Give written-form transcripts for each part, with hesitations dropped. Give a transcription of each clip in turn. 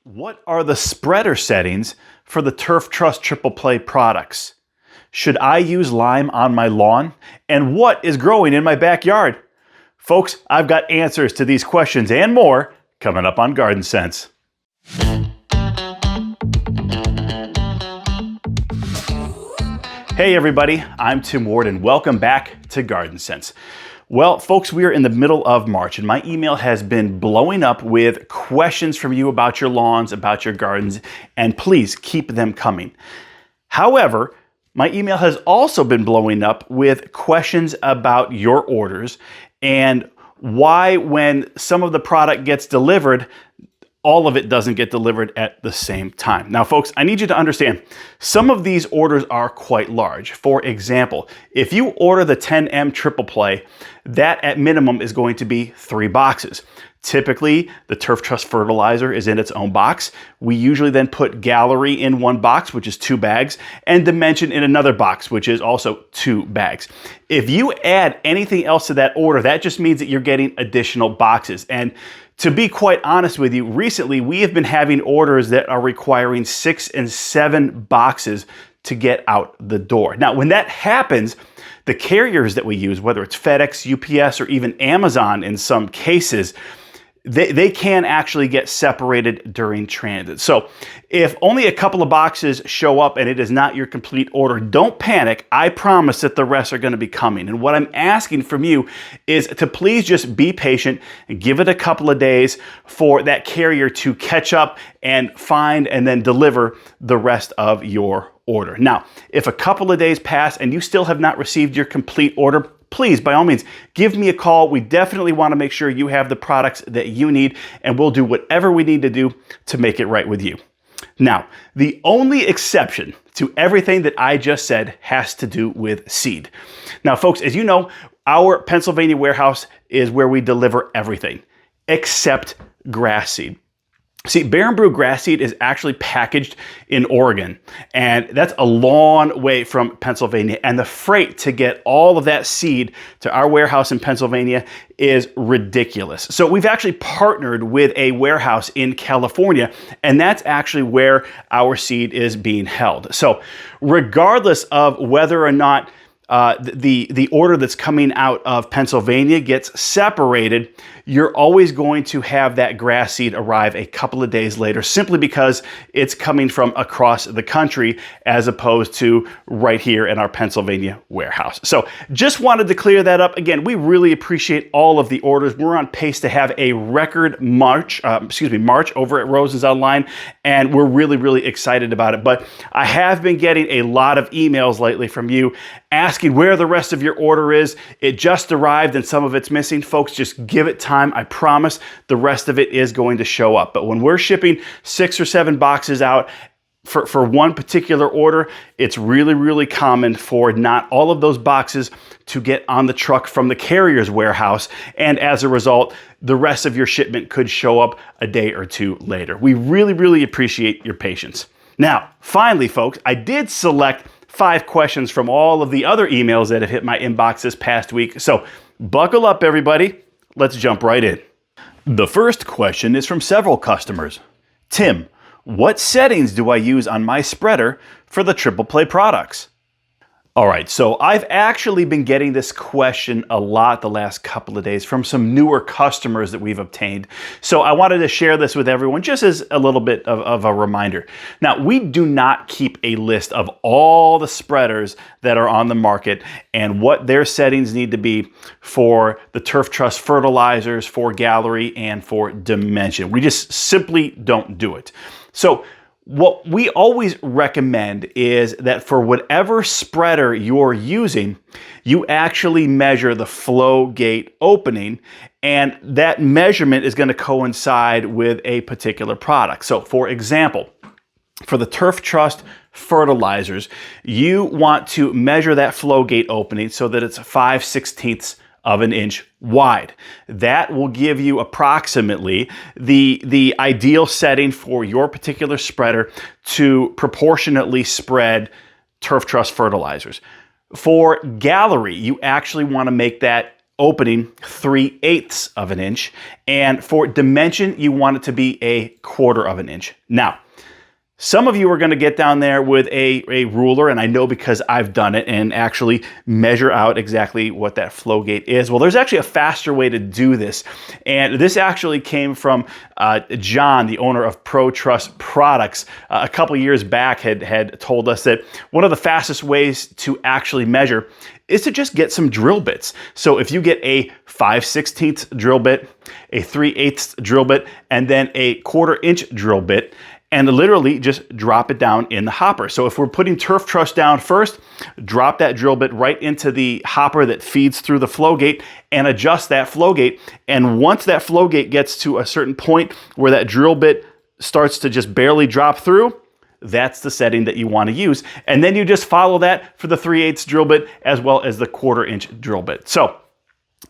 What are the spreader settings for the Turf Trust Triple Play products? Should I use lime on my lawn? And what is growing in my backyard? Folks, I've got answers to these questions and more coming up on Garden Sense. Hey everybody, I'm Tim Ward and welcome back to Garden Sense. Well, folks, we are in the middle of March and my email has been blowing up with questions from you about your lawns, about your gardens, and please keep them coming. However, my email has also been blowing up with questions about your orders and why when some of the product gets delivered, all of it doesn't get delivered at the same time. Now, folks, I need you to understand, some of these orders are quite large. For example, if you order the 10M Triple Play, that at minimum is going to be 3 boxes. Typically, the Turf Trust fertilizer is in its own box. We usually then put Gallery in one box, which is 2 bags, and Dimension in another box, which is also 2 bags. If you add anything else to that order, that just means that you're getting additional boxes. And to be quite honest with you, recently we have been having orders that are requiring 6 and 7 boxes to get out the door. Now, when that happens, the carriers that we use, whether it's FedEx, UPS, or even Amazon in some cases, they can actually get separated during transit. So if only a couple of boxes show up and it is not your complete order, don't panic. I promise that the rest are going to be coming. And what I'm asking from you is to please just be patient and give it a couple of days for that carrier to catch up and find and then deliver the rest of your order. Now, if a couple of days pass and you still have not received your complete order, please, by all means, give me a call. We definitely want to make sure you have the products that you need, and we'll do whatever we need to do to make it right with you. Now, the only exception to everything that I just said has to do with seed. Now, folks, as you know, our Pennsylvania warehouse is where we deliver everything except grass seed. See, Barren Brew grass seed is actually packaged in Oregon, and that's a long way from Pennsylvania, and the freight to get all of that seed to our warehouse in Pennsylvania is ridiculous. So we've actually partnered with a warehouse in California, and that's actually where our seed is being held. So regardless of whether or not the order that's coming out of Pennsylvania gets separated, you're always going to have that grass seed arrive a couple of days later simply because it's coming from across the country as opposed to right here in our Pennsylvania warehouse. So just wanted to clear that up. Again, we really appreciate all of the orders. We're on pace to have a record March over at Rosens Online, and we're really excited about it. But I have been getting a lot of emails lately from you asking where the rest of your order is. It just arrived and some of it's missing. Folks, just give it time. I promise the rest of it is going to show up. But when we're shipping 6 or 7 boxes out for one particular order, it's really common for not all of those boxes to get on the truck from the carrier's warehouse. And as a result, the rest of your shipment could show up a day or 2 later. We really appreciate your patience. Now, finally, folks, I did select 5 questions from all of the other emails that have hit my inbox this past week. So buckle up, everybody. Let's jump right in. The first question is from several customers. Tim, what settings do I use on my spreader for the Triple Play products? All right, so I've actually been getting this question a lot the last couple of days from some newer customers that we've obtained. So I wanted to share this with everyone just as a little bit of a reminder. Now, we do not keep a list of all the spreaders that are on the market and what their settings need to be for the Turf Trust fertilizers, for Gallery, and for Dimension. We just simply don't do it. So what we always recommend is that for whatever spreader you're using, you actually measure the flow gate opening, and that measurement is going to coincide with a particular product. So for example, for the Turf Trust fertilizers, you want to measure that flow gate opening so that it's 5/16 of an inch wide. That will give you approximately the ideal setting for your particular spreader to proportionately spread Turf Trust fertilizers. For Gallery, you actually want to make that opening 3/8 of an inch. And for dimension, you want it to be 1/4 of an inch. Now, some of you are going to get down there with a ruler, and I know because I've done it, and actually measure out exactly what that flow gate is. Well, there's actually a faster way to do this, and this actually came from John, the owner of Pro Trust Products. A couple years back had told us that one of the fastest ways to actually measure is to just get some drill bits. So if you get a 5/16 drill bit, a 3/8 drill bit, and then a 1/4 inch drill bit, and literally just drop it down in the hopper. So if we're putting turf truss down first, drop that drill bit right into the hopper that feeds through the flow gate and adjust that flow gate. And once that flow gate gets to a certain point where that drill bit starts to just barely drop through, that's the setting that you want to use. And then you just follow that for the 3/8 drill bit as well as the 1/4 inch drill bit. So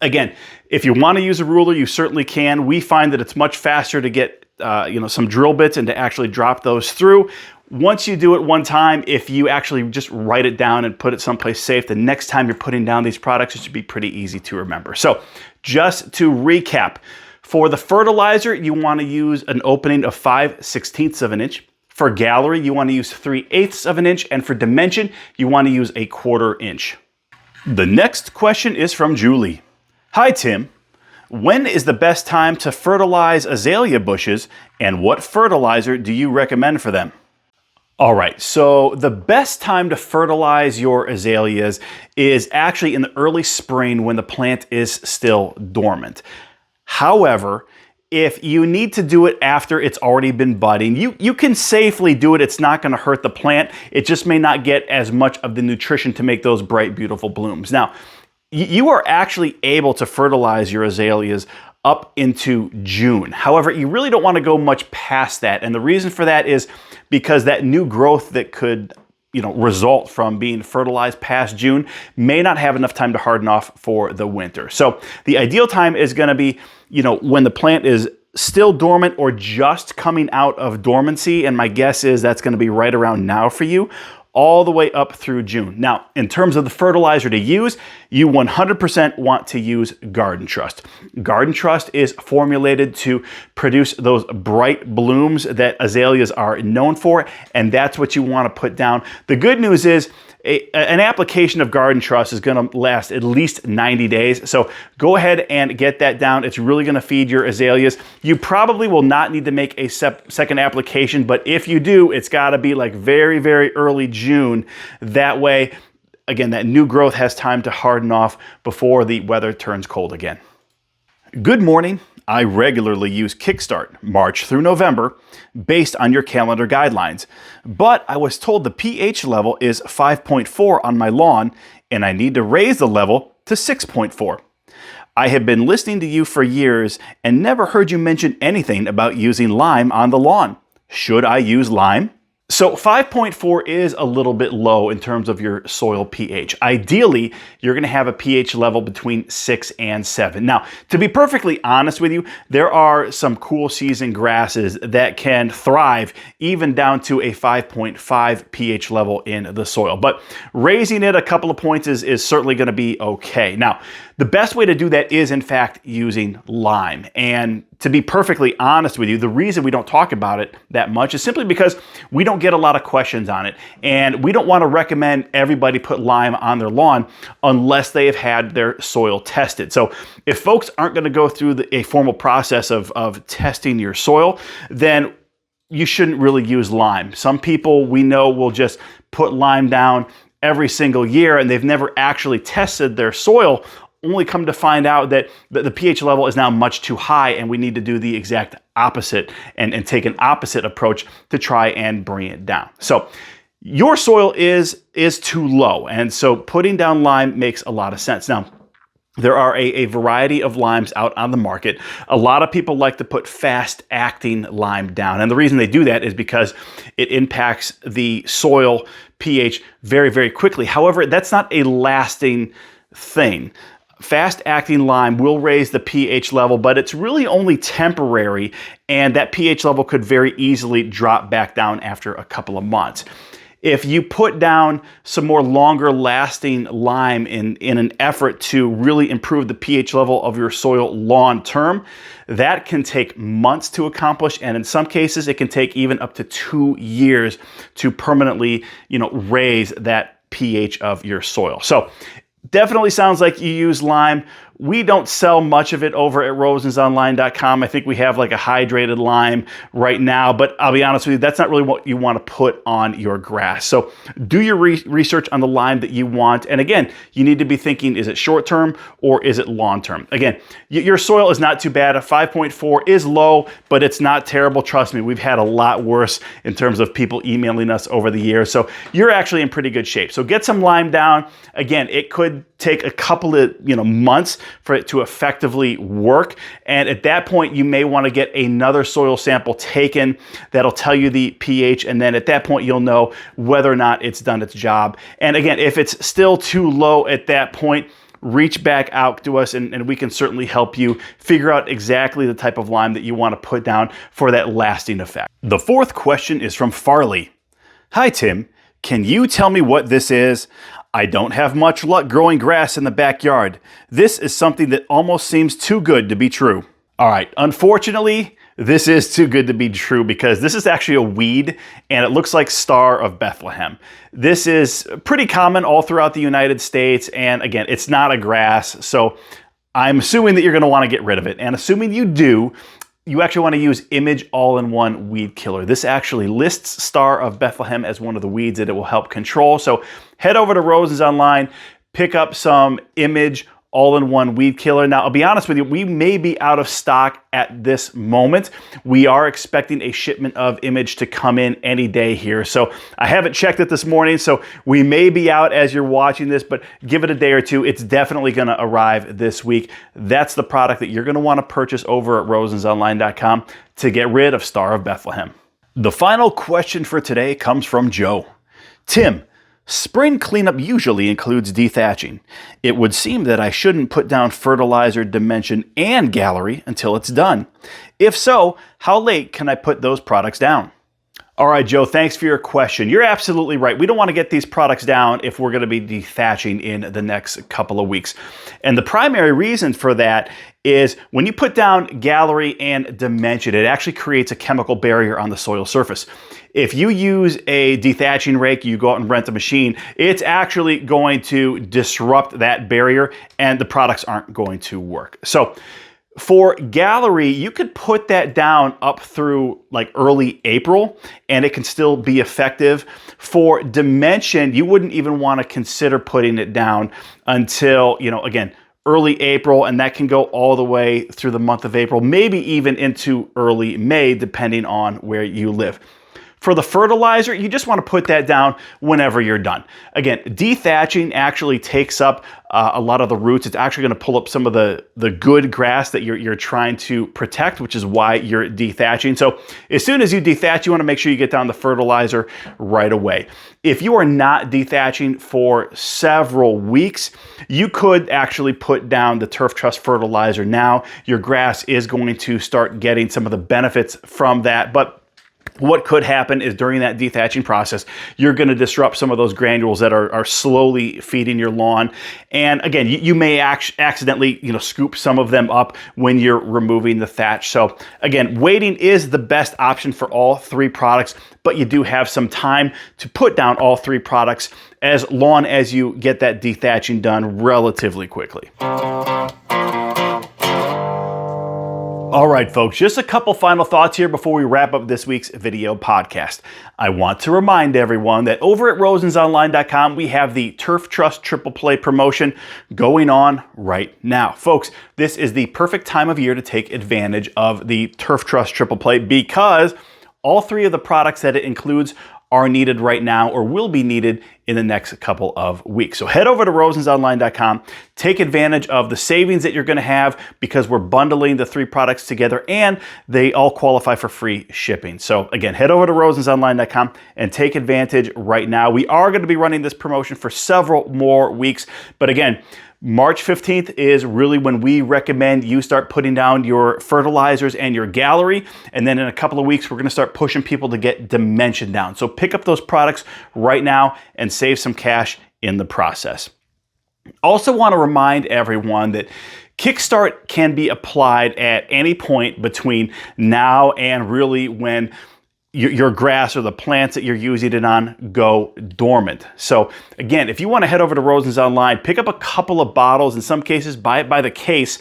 again, if you want to use a ruler, you certainly can. We find that it's much faster to get some drill bits and to actually drop those through. Once you do it one time, if you actually just write it down and put it someplace safe, the next time you're putting down these products, it should be pretty easy to remember. So just to recap, for the fertilizer, you want to use an opening of 5/16 of an inch. For gallery, you want to use 3/8 of an inch. And for dimension, you want to use a 1/4 inch. The next question is from Julie. Hi, Tim. When is the best time to fertilize azalea bushes, and what fertilizer do you recommend for them? All right, so the best time to fertilize your azaleas is actually in the early spring when the plant is still dormant. However, if you need to do it after it's already been budding, you can safely do it. It's not going to hurt the plant. It just may not get as much of the nutrition to make those bright, beautiful blooms. Now, you are actually able to fertilize your azaleas up into June. However, you really don't want to go much past that. And the reason for that is because that new growth that could result from being fertilized past June may not have enough time to harden off for the winter. So the ideal time is going to be, when the plant is still dormant or just coming out of dormancy. And my guess is that's going to be right around now for you, all the way up through June. Now, in terms of the fertilizer to use, you 100% want to use Garden Trust. Garden Trust is formulated to produce those bright blooms that azaleas are known for, and that's what you want to put down. The good news is an application of Garden Trust is going to last at least 90 days. So go ahead and get that down. It's really going to feed your azaleas. You probably will not need to make a second application, but if you do, it's got to be like very, very early June. That way, again, that new growth has time to harden off before the weather turns cold again. Good morning. I regularly use Kickstart March through November based on your calendar guidelines, but I was told the pH level is 5.4 on my lawn and I need to raise the level to 6.4. I have been listening to you for years and never heard you mention anything about using lime on the lawn. Should I use lime? So 5.4 is a little bit low in terms of your soil pH. Ideally, you're going to have a pH level between 6 and 7. Now, to be perfectly honest with you, there are some cool season grasses that can thrive even down to a 5.5 pH level in the soil. But raising it a couple of points is certainly going to be okay. Now, the best way to do that is, in fact, using lime. And to be perfectly honest with you, the reason we don't talk about it that much is simply because we don't get a lot of questions on it. And we don't want to recommend everybody put lime on their lawn unless they have had their soil tested. So if folks aren't going to go through a formal process of testing your soil, then you shouldn't really use lime. Some people we know will just put lime down every single year and they've never actually tested their soil, only come to find out that the pH level is now much too high and we need to do the exact opposite and take an opposite approach to try and bring it down. So your soil is too low, and so putting down lime makes a lot of sense. Now, there are a variety of limes out on the market. A lot of people like to put fast-acting lime down, and the reason they do that is because it impacts the soil pH very, very quickly. However, that's not a lasting thing. Fast-acting lime will raise the pH level, but it's really only temporary, and that pH level could very easily drop back down after a couple of months. If you put down some more longer lasting lime in an effort to really improve the pH level of your soil long term, that can take months to accomplish, and in some cases it can take even up to 2 years to permanently, raise that pH of your soil. So definitely sounds like you use lime. We don't sell much of it over at rosensonline.com. I think we have like a hydrated lime right now, but I'll be honest with you, that's not really what you want to put on your grass. So do your research on the lime that you want. And again, you need to be thinking, is it short term or is it long term? Again, your soil is not too bad. A 5.4 is low, but it's not terrible. Trust me, we've had a lot worse in terms of people emailing us over the years. So you're actually in pretty good shape. So get some lime down. Again, it could take a couple of months for it to effectively work. And at that point, you may want to get another soil sample taken that'll tell you the pH. And then at that point, you'll know whether or not it's done its job. And again, if it's still too low at that point, reach back out to us and we can certainly help you figure out exactly the type of lime that you want to put down for that lasting effect. The fourth question is from Farley. Hi, Tim. Can you tell me what this is? I don't have much luck growing grass in the backyard. This is something that almost seems too good to be true. All right, unfortunately, this is too good to be true because this is actually a weed and it looks like Star of Bethlehem. This is pretty common all throughout the United States, and again, it's not a grass, so I'm assuming that you're gonna wanna get rid of it. And assuming you do, you actually want to use Image All-in-One Weed Killer. This actually lists Star of Bethlehem as one of the weeds that it will help control. So head over to Rosens Online, pick up some Image All-in-One Weed Killer. Now, I'll be honest with you, we may be out of stock at this moment. We are expecting a shipment of Image to come in any day here. So I haven't checked it this morning, so we may be out as you're watching this, but give it a day or two. It's definitely going to arrive this week. That's the product that you're going to want to purchase over at rosensonline.com to get rid of Star of Bethlehem. The final question for today comes from Joe. Tim, spring cleanup usually includes dethatching. It would seem that I shouldn't put down fertilizer, dimension, and gallery until it's done. If so, how late can I put those products down? All right, Joe, thanks for your question. You're absolutely right. We don't want to get these products down if we're going to be dethatching in the next couple of weeks. And the primary reason for that is when you put down gallery and dimension, it actually creates a chemical barrier on the soil surface. If you use a dethatching rake, you go out and rent a machine, it's actually going to disrupt that barrier and the products aren't going to work. So for gallery, you could put that down up through like early April and it can still be effective. For dimension, you wouldn't even want to consider putting it down until, again, early April, and that can go all the way through the month of April, maybe even into early May, depending on where you live. For the fertilizer, you just want to put that down whenever you're done. Again, dethatching actually takes up a lot of the roots. It's actually going to pull up some of the good grass that you're trying to protect, which is why you're dethatching. So as soon as you dethatch, you want to make sure you get down the fertilizer right away. If you are not dethatching for several weeks, you could actually put down the Turf Trust fertilizer now. Your grass is going to start getting some of the benefits from that, but what could happen is during that dethatching process, you're going to disrupt some of those granules that are slowly feeding your lawn. And again, you may accidentally, scoop some of them up when you're removing the thatch. So again, waiting is the best option for all three products, but you do have some time to put down all three products as long as you get that dethatching done relatively quickly. All right, folks, just a couple final thoughts here before we wrap up this week's video podcast. I want to remind everyone that over at rosensonline.com, we have the Turf Trust Triple Play promotion going on right now. Folks, this is the perfect time of year to take advantage of the Turf Trust Triple Play because all three of the products that it includes are needed right now or will be needed in the next couple of weeks. So head over to rosensonline.com, take advantage of the savings that you're going to have because we're bundling the 3 products together and they all qualify for free shipping. So again, head over to rosensonline.com and take advantage right now. We are going to be running this promotion for several more weeks, but again, March 15th is really when we recommend you start putting down your fertilizers and your gallery. And then in a couple of weeks, we're going to start pushing people to get dimension down. So pick up those products right now and save some cash in the process. Also want to remind everyone that Kickstart can be applied at any point between now and really when your grass or the plants that you're using it on go dormant. So again, if you want to head over to Rosens Online, pick up a couple of bottles, in some cases buy it by the case.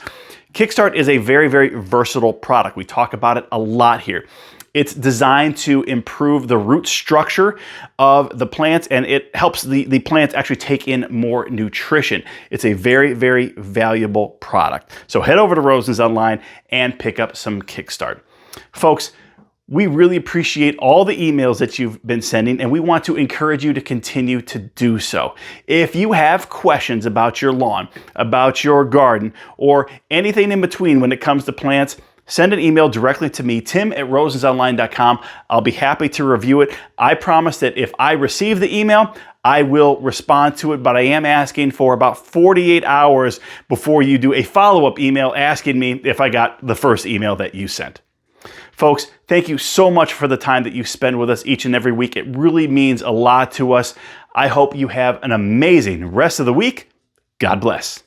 Kickstart is a very, very versatile product. We talk about it a lot here. It's designed to improve the root structure of the plants, and it helps the plants actually take in more nutrition. It's a very, very valuable product. So head over to Rosens Online and pick up some Kickstart. Folks, we really appreciate all the emails that you've been sending, and we want to encourage you to continue to do so. If you have questions about your lawn, about your garden, or anything in between when it comes to plants, send an email directly to me, tim@rosensonline.com. I'll be happy to review it. I promise that if I receive the email, I will respond to it, but I am asking for about 48 hours before you do a follow-up email asking me if I got the first email that you sent. Folks, thank you so much for the time that you spend with us each and every week. It really means a lot to us. I hope you have an amazing rest of the week. God bless.